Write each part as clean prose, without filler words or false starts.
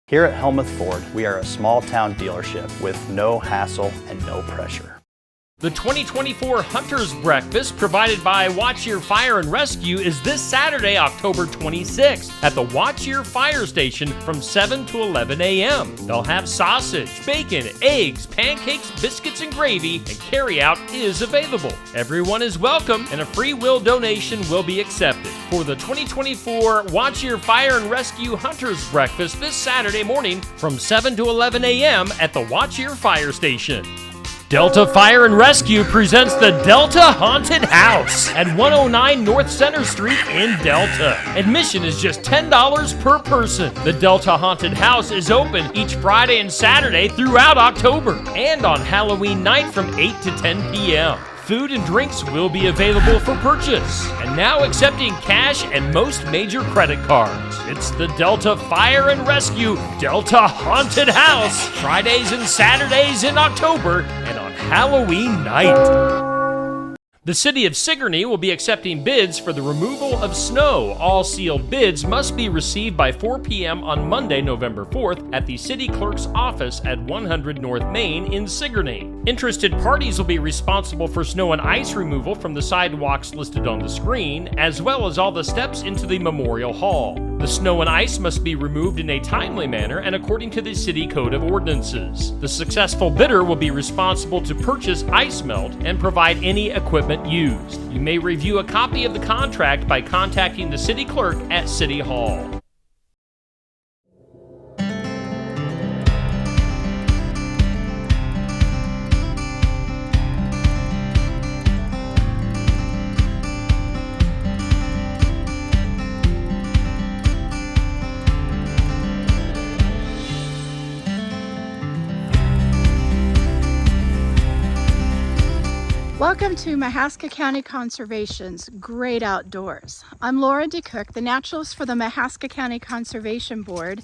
Here at Helmuth Ford, we are a small town dealership with no hassle and no pressure. The 2024 Hunter's Breakfast, provided by Watch Your Fire and Rescue, is this Saturday, October 26th at the Watch Your Fire Station from 7 to 11 a.m. They'll have sausage, bacon, eggs, pancakes, biscuits, and gravy, and carry-out is available. Everyone is welcome, and a free will donation will be accepted. For the 2024 Watch Your Fire and Rescue Hunter's Breakfast this Saturday morning from 7 to 11 a.m. at the Watch Your Fire Station. Delta Fire and Rescue presents the Delta Haunted House at 109 North Center Street in Delta. Admission is just $10 per person. The Delta Haunted House is open each Friday and Saturday throughout October and on Halloween night from 8 to 10 p.m. Food and drinks will be available for purchase. And now accepting cash and most major credit cards. It's the Delta Fire and Rescue Delta Haunted House. Fridays and Saturdays in October and on Halloween night. The City of Sigourney will be accepting bids for the removal of snow. All sealed bids must be received by 4 p.m. on Monday, November 4th at the City Clerk's office at 100 North Main in Sigourney. Interested parties will be responsible for snow and ice removal from the sidewalks listed on the screen, as well as all the steps into the Memorial Hall. The snow and ice must be removed in a timely manner and according to the City Code of Ordinances. The successful bidder will be responsible to purchase ice melt and provide any equipment used. You may review a copy of the contract by contacting the City Clerk at City Hall. Welcome to Mahaska County Conservation's Great Outdoors. I'm Laura DeCook, the naturalist for the Mahaska County Conservation Board,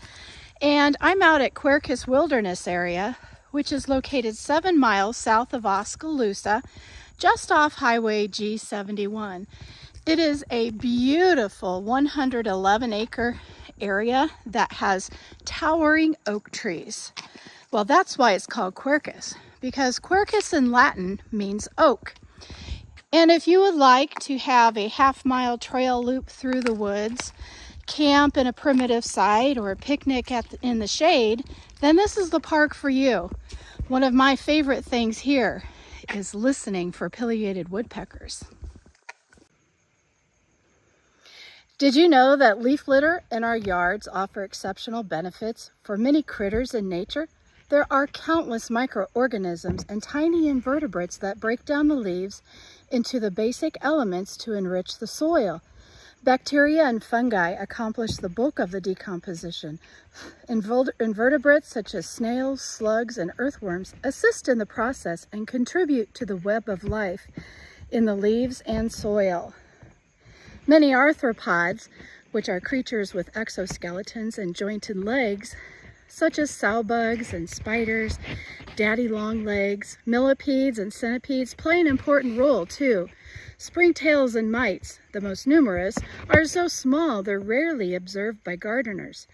and I'm out at Quercus Wilderness Area, which is located 7 miles south of Oskaloosa, just off Highway G71. It is a beautiful 111-acre area that has towering oak trees. Well, that's why it's called Quercus, because Quercus in Latin means oak. And if you would like to have a half-mile trail loop through the woods, camp in a primitive site, or a picnic in the shade, then this is the park for you. One of my favorite things here is listening for pileated woodpeckers. Did you know that leaf litter in our yards offer exceptional benefits for many critters in nature? There are countless microorganisms and tiny invertebrates that break down the leaves into the basic elements to enrich the soil. Bacteria and fungi accomplish the bulk of the decomposition. Invertebrates such as snails, slugs, and earthworms assist in the process and contribute to the web of life in the leaves and soil. Many arthropods, which are creatures with exoskeletons and jointed legs, such as sow-bugs and spiders, daddy long-legs, millipedes, and centipedes play an important role too. Springtails and mites, the most numerous, are so small they're rarely observed by gardeners.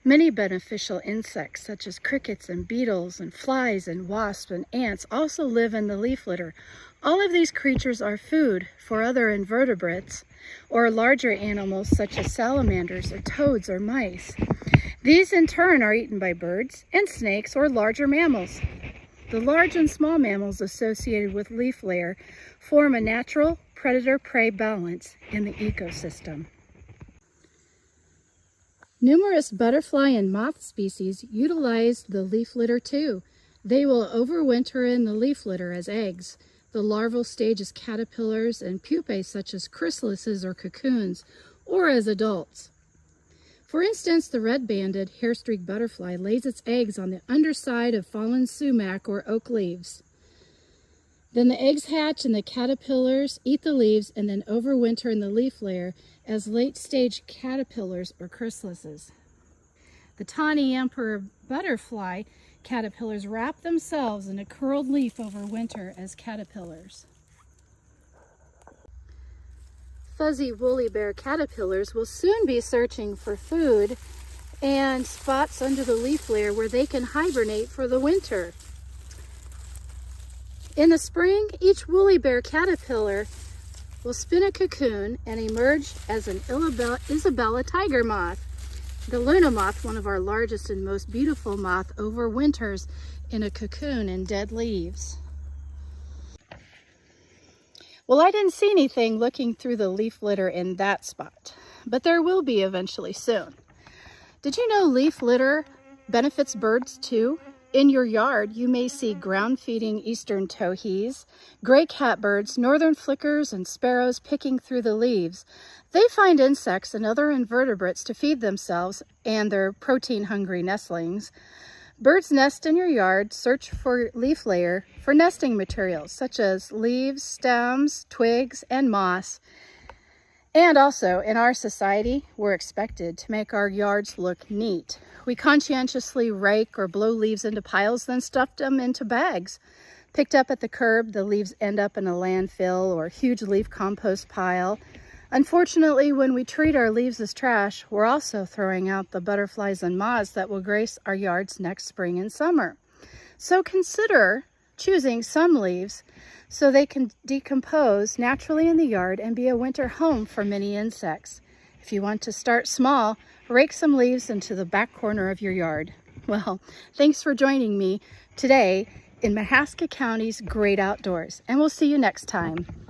Many beneficial insects such as crickets and beetles and flies and wasps and ants also live in the leaf litter. All of these creatures are food for other invertebrates or larger animals such as salamanders or toads or mice. These in turn are eaten by birds and snakes or larger mammals. The large and small mammals associated with leaf layer form a natural predator-prey balance in the ecosystem. Numerous butterfly and moth species utilize the leaf litter too. They will overwinter in the leaf litter as eggs. The larval stage as caterpillars and pupae such as chrysalises or cocoons, or as adults. For instance, the red-banded hair-streaked butterfly lays its eggs on the underside of fallen sumac or oak leaves. Then the eggs hatch and the caterpillars eat the leaves and then overwinter in the leaf layer as late-stage caterpillars or chrysalises. The tawny emperor butterfly caterpillars wrap themselves in a curled leaf over winter as caterpillars. Fuzzy woolly bear caterpillars will soon be searching for food and spots under the leaf layer where they can hibernate for the winter. In the spring, each woolly bear caterpillar will spin a cocoon and emerge as an Isabella tiger moth. The Luna moth, one of our largest and most beautiful moths, overwinters in a cocoon in dead leaves. Well, I didn't see anything looking through the leaf litter in that spot, but there will be eventually soon. Did you know leaf litter benefits birds too? In your yard, you may see ground-feeding eastern towhees, gray catbirds, northern flickers, and sparrows picking through the leaves. They find insects and other invertebrates to feed themselves and their protein-hungry nestlings. Birds nest in your yard. Search for leaf layer for nesting materials such as leaves, stems, twigs, and moss. And also, in our society, we're expected to make our yards look neat. We conscientiously rake or blow leaves into piles, then stuff them into bags. Picked up at the curb, the leaves end up in a landfill or huge leaf compost pile. Unfortunately, when we treat our leaves as trash, we're also throwing out the butterflies and moths that will grace our yards next spring and summer. So consider choosing some leaves so they can decompose naturally in the yard and be a winter home for many insects. If you want to start small, rake some leaves into the back corner of your yard. Well, thanks for joining me today in Mahaska County's Great Outdoors, and we'll see you next time.